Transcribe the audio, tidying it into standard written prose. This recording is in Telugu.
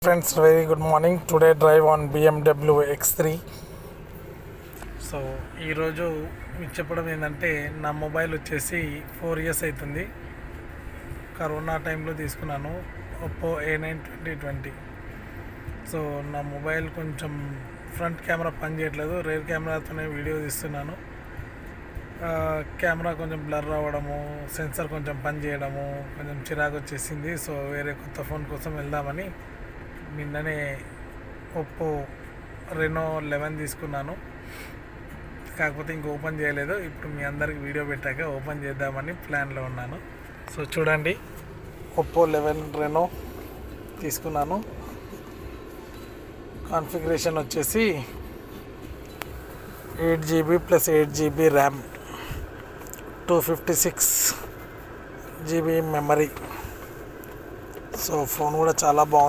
friends, very good morning. Today drive on BMW X3. So ఈరోజు మీకు చెప్పడం ఏంటంటే నా మొబైల్ వచ్చేసి 4 years అవుతుంది. కరోనా టైంలో తీసుకున్నాను, ఒప్పో A9 2020. సో నా మొబైల్ కొంచెం ఫ్రంట్ కెమెరా పనిచేయట్లేదు, రేర్ కెమెరాతోనే వీడియో తీస్తున్నాను. కెమెరా కొంచెం బ్లర్ అవ్వడము, సెన్సర్ కొంచెం పని చేయడము, కొంచెం చిరాకు వచ్చేసింది. సో వేరే కొత్త ఫోన్ కోసం వెళ్దామని నిన్ననే ఒప్పో రెనో 11 తీసుకున్నాను. కాకపోతే ఇంక ఓపెన్ చేయలేదు. ఇప్పుడు మీ అందరికి వీడియో పెట్టాక ఓపెన్ చేద్దామని ప్లాన్లో ఉన్నాను. సో చూడండి, ఒప్పో 11 రెనో తీసుకున్నాను. కాన్ఫిగరేషన్ వచ్చేసి 8GB + 8GB RAM, 256GB memory. So phone కూడా చాలా బాగుంది.